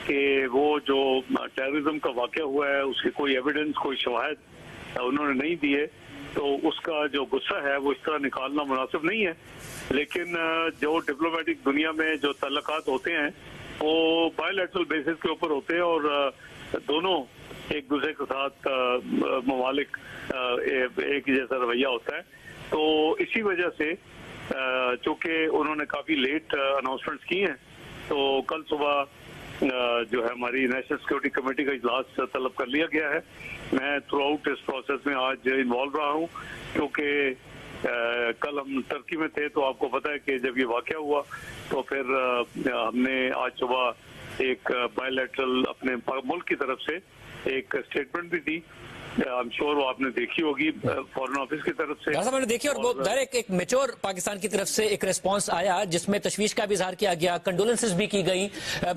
कि वो जो टेररिज्म का वाक़या हुआ है उसकी कोई एविडेंस, कोई शवाहिद उन्होंने नहीं दिए, तो उसका जो गुस्सा है वो इस तरह निकालना मुनासिब नहीं है। लेकिन जो डिप्लोमेटिक दुनिया में जो तल्लुकात होते हैं वो बायलैटरल बेसिस के ऊपर होते हैं और दोनों एक दूसरे के साथ ममालिक एक ही जैसा रवैया होता है। तो इसी वजह से चूंकि उन्होंने काफ़ी लेट अनाउंसमेंट्स की हैं, तो कल सुबह जो है हमारी नेशनल सिक्योरिटी कमेटी का इजलास तलब कर लिया गया है। मैं थ्रू आउट इस प्रोसेस में आज इन्वॉल्व रहा हूँ, क्योंकि कल हम टर्की में थे, तो आपको पता है कि जब ये वाक़या हुआ तो फिर हमने आज सुबह एक बायलैटरल अपने मुल्क की तरफ से एक स्टेटमेंट भी दी। आई एम श्योर वो आपने देखी होगी फॉरेन ऑफिस की तरफ से। साहब मैंने देखी और वो डायरेक्ट एक मैच्योर पाकिस्तान की तरफ से एक रिस्पांस आया जिसमें तशवीश का भी इजहार किया गया, कंडोलेंसेस भी की गई।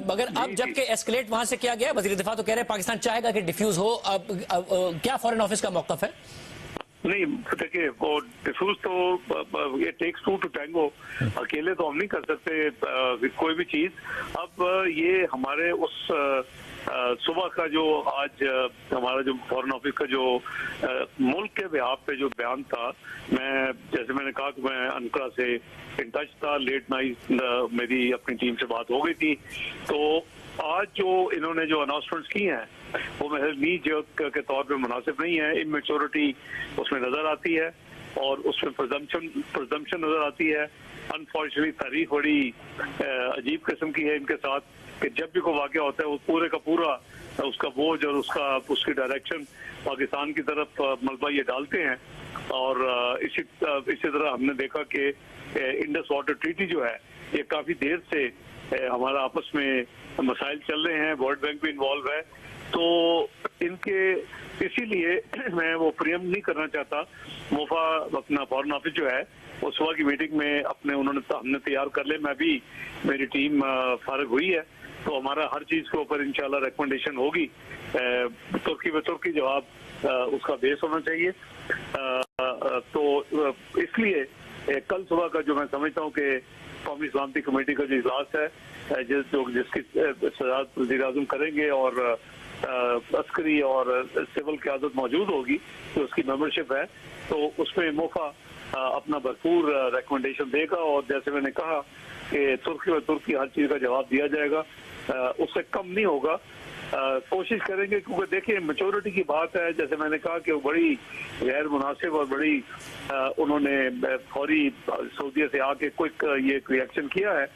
मगर अब जबकि एस्केलेट वहां से किया गया, वजीर दिफा तो कह रहे हैं पाकिस्तान चाहेगा कि डिफ्यूज हो। अब क्या फॉरेन ऑफिस का मौकफ है? नहीं देखिए, वो डिफ्यूज तो ये टेक्स टू टू टैंगो, अकेले तो हम नहीं कर सकते कोई भी चीज। अब ये हमारे उस सुबह का जो आज हमारा जो फॉरेन ऑफिस का जो मुल्क के बिहाफ पे जो बयान था, जैसे मैंने कहा कि मैं अनकरा से इन टच था, लेट नाइट मेरी अपनी टीम से बात हो गई थी। तो आज जो इन्होंने जो अनाउंसमेंट्स की हैं वो महज नी जर्क के तौर पे मुनासिब नहीं है। इमेच्योरिटी उसमें नजर आती है और उसमें प्रजम्पशन नजर आती है। अनफॉर्चुनेटली तारीख बड़ी अजीब किस्म की है इनके साथ कि जब भी कोई वाक़या होता है वो पूरे का पूरा उसका बोझ और उसकी डायरेक्शन पाकिस्तान की तरफ मलबा ये डालते हैं। और इसी तरह हमने देखा कि इंडस वाटर ट्रीटी जो है ये काफ़ी देर से हमारा आपस में मसाइल चल रहे हैं, वर्ल्ड बैंक भी इन्वॉल्व है। तो इनके इसीलिए मैं वो प्रियम नहीं करना चाहता। मोफा अपना फॉरेन ऑफिस जो है वो सुबह की मीटिंग में हमने तैयार कर ले, मैं भी मेरी टीम फारग हुई है, तो हमारा हर चीज के ऊपर इंशाल्लाह रिकमेंडेशन होगी। तुर्की व तुर्की जवाब उसका बेस होना चाहिए। तो इसलिए कल सुबह का जो मैं समझता हूँ कि कौमी सलामती कमेटी का जो इजलास है जिसकी सदारत वज़ीर आज़म करेंगे और अस्करी और सिविल क़यादत मौजूद होगी, तो उसकी मेंबरशिप है, तो उसमें मोफा अपना भरपूर रिकमेंडेशन देगा। और जैसे मैंने कहा कि तुर्की व तुर्की हर चीज़ का जवाब दिया जाएगा, उससे कम नहीं होगा। कोशिश करेंगे, क्योंकि देखिए मैच्योरिटी की बात है, जैसे मैंने कहा कि वो बड़ी गैर मुनासिब और बड़ी उन्होंने फौरी सऊदीया से आके क्विक ये रिएक्शन किया है।